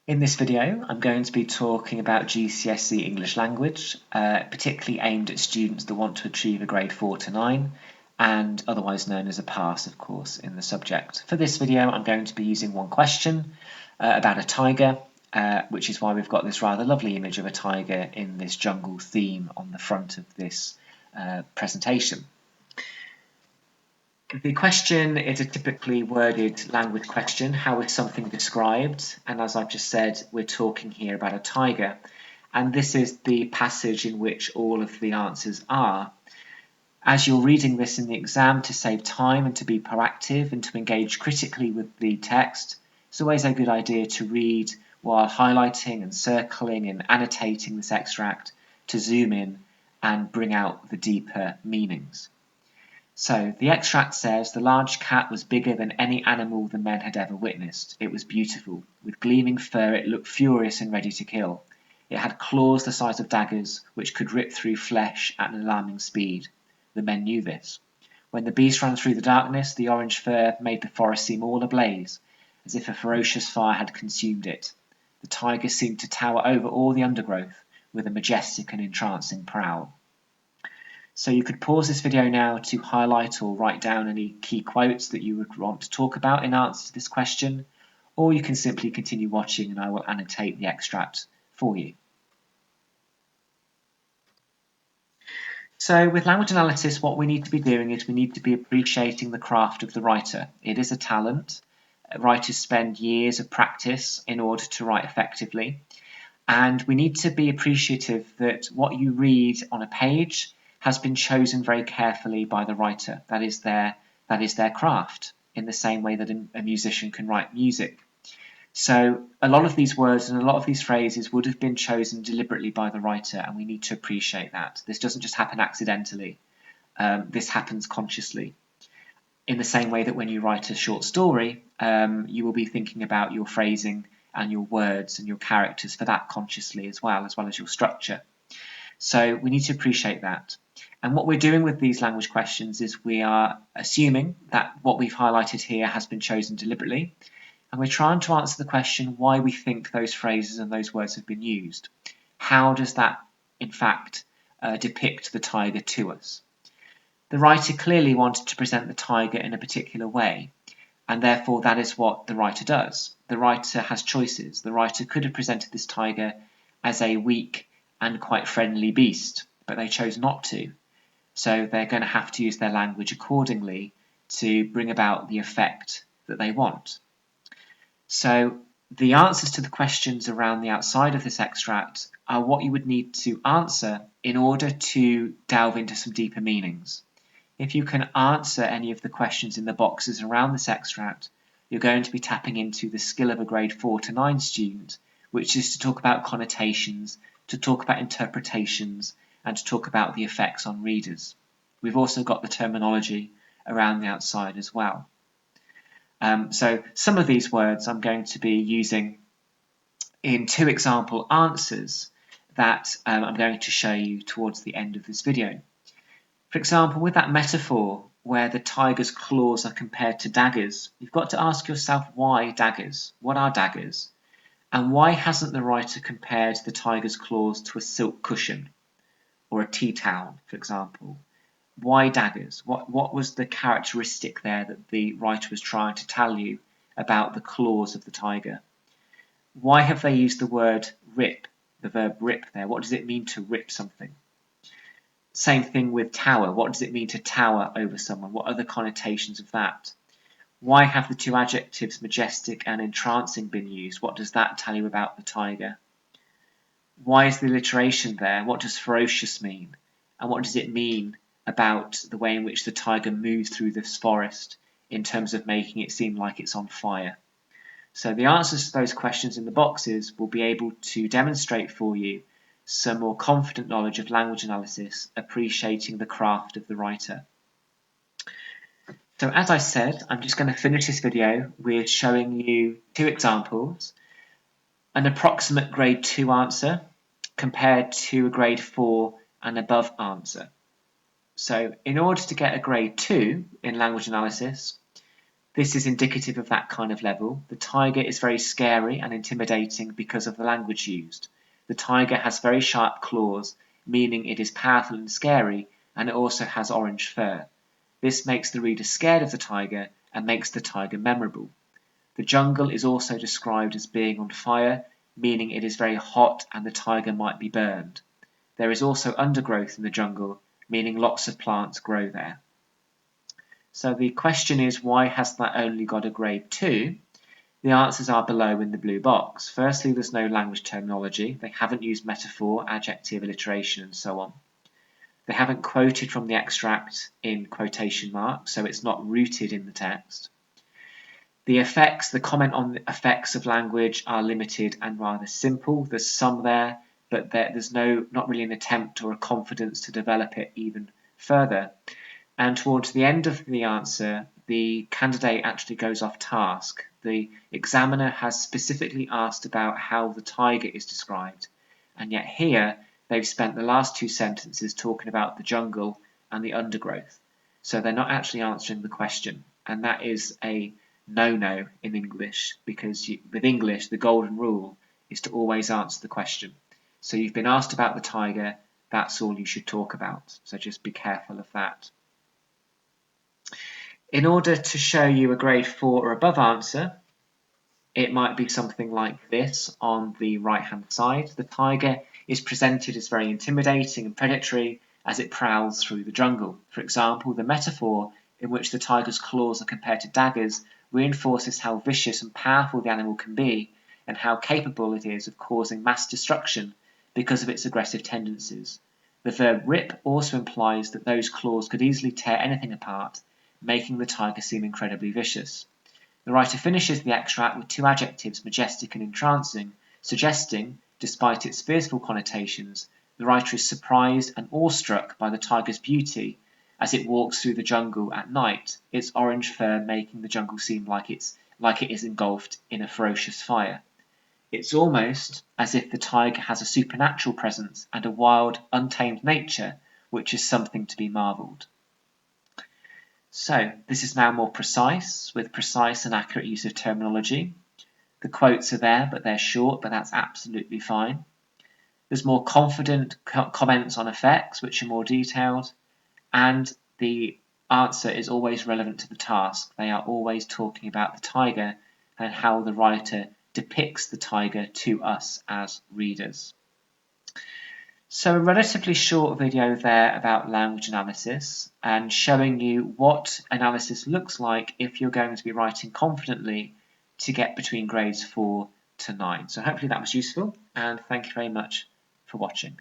In this video, I'm going to be talking about GCSE English language, particularly aimed at students that want to achieve a grade 4 to 9, and otherwise known as a pass, of course, in the subject. For this video, I'm going to be using one question about a tiger, which is why we've got this rather lovely image of a tiger in this jungle theme on the front of this presentation. The question is a typically worded language question. How is something described? And as I've just said, we're talking here about a tiger. And this is the passage in which all of the answers are. As you're reading this in the exam, to save time and to be proactive and to engage critically with the text, it's always a good idea to read while highlighting and circling and annotating this extract to zoom in and bring out the deeper meanings. So the extract says, the large cat was bigger than any animal the men had ever witnessed. It was beautiful. With gleaming fur, it looked furious and ready to kill. It had claws the size of daggers, which could rip through flesh at an alarming speed. The men knew this. When the beast ran through the darkness, the orange fur made the forest seem all ablaze, as if a ferocious fire had consumed it. The tiger seemed to tower over all the undergrowth, with a majestic and entrancing prowl. So you could pause this video now to highlight or write down any key quotes that you would want to talk about in answer to this question, or you can simply continue watching and I will annotate the extract for you. So with language analysis, what we need to be doing is we need to be appreciating the craft of the writer. It is a talent. Writers spend years of practice in order to write effectively, and we need to be appreciative that what you read on a page has been chosen very carefully by the writer. That is their craft, in the same way that a musician can write music. So a lot of these words and a lot of these phrases would have been chosen deliberately by the writer, and we need to appreciate that. This doesn't just happen accidentally. This happens consciously. In the same way that when you write a short story, you will be thinking about your phrasing and your words and your characters for that consciously as well as your structure. So we need to appreciate that. And what we're doing with these language questions is we are assuming that what we've highlighted here has been chosen deliberately, and we're trying to answer the question why we think those phrases and those words have been used. How does that, in fact, depict the tiger to us? The writer clearly wanted to present the tiger in a particular way, and therefore that is what the writer does. The writer has choices. The writer could have presented this tiger as a weak and quite friendly beast, but they chose not to. So they're going to have to use their language accordingly to bring about the effect that they want. So the answers to the questions around the outside of this extract are what you would need to answer in order to delve into some deeper meanings. If you can answer any of the questions in the boxes around this extract, you're going to be tapping into the skill of a grade 4 to 9 student, which is to talk about connotations, to talk about interpretations, and to talk about the effects on readers. We've also got the terminology around the outside as well. So some of these words I'm going to be using in 2 example answers that I'm going to show you towards the end of this video. For example, with that metaphor where the tiger's claws are compared to daggers, you've got to ask yourself why daggers? What are daggers? And why hasn't the writer compared the tiger's claws to a silk cushion or a tea towel, for example? Why daggers? What was the characteristic there that the writer was trying to tell you about the claws of the tiger? Why have they used the word rip, the verb rip there? What does it mean to rip something? Same thing with tower. What does it mean to tower over someone? What are the connotations of that? Why have the 2 adjectives majestic and entrancing been used? What does that tell you about the tiger? Why is the alliteration there? What does ferocious mean? And what does it mean about the way in which the tiger moves through this forest in terms of making it seem like it's on fire? So the answers to those questions in the boxes will be able to demonstrate for you some more confident knowledge of language analysis, appreciating the craft of the writer. So as I said, I'm just going to finish this video with showing you 2 examples. An approximate grade 2 answer compared to a grade 4 and above answer. So in order to get a grade 2 in language analysis, This is indicative of that kind of level. The tiger is very scary and intimidating because of the language used. The tiger has very sharp claws, meaning it is powerful and scary, and it also has orange fur. This makes the reader scared of the tiger and makes the tiger memorable. The jungle is also described as being on fire, meaning it is very hot and the tiger might be burned. There is also undergrowth in the jungle, meaning lots of plants grow there. So the question is, why has that only got a grade 2? The answers are below in the blue box. Firstly, there's no language terminology. They haven't used metaphor, adjective, alliteration, and so on. They haven't quoted from the extract in quotation marks, so it's not rooted in the text. The comment on the effects of language are limited and rather simple. There's some there, but there's not really an attempt or a confidence to develop it even further. And towards the end of the answer, the candidate actually goes off task. The examiner has specifically asked about how the tiger is described, and yet here they've spent the last 2 sentences talking about the jungle and the undergrowth. So they're not actually answering the question, and that is a no-no in English, because with English the golden rule is to always answer the question. So you've been asked about the tiger, that's all you should talk about. So just be careful of that. In order to show you a grade 4 or above answer, it might be something like this on the right hand side. The tiger is presented as very intimidating and predatory as it prowls through the jungle. For example, the metaphor in which the tiger's claws are compared to daggers reinforces how vicious and powerful the animal can be and how capable it is of causing mass destruction because of its aggressive tendencies. The verb rip also implies that those claws could easily tear anything apart, making the tiger seem incredibly vicious. The writer finishes the extract with 2 adjectives, majestic and entrancing, suggesting, despite its fearful connotations, the writer is surprised and awestruck by the tiger's beauty as it walks through the jungle at night, its orange fur making the jungle seem like it is engulfed in a ferocious fire. It's almost as if the tiger has a supernatural presence and a wild, untamed nature, which is something to be marvelled. So this is now more precise, with precise and accurate use of terminology. The quotes are there, but they're short, but that's absolutely fine. There's more confident comments on effects, which are more detailed, and the answer is always relevant to the task. They are always talking about the tiger and how the writer depicts the tiger to us as readers. So a relatively short video there about language analysis and showing you what analysis looks like if you're going to be writing confidently to get between grades 4 to 9. So hopefully that was useful, and thank you very much for watching.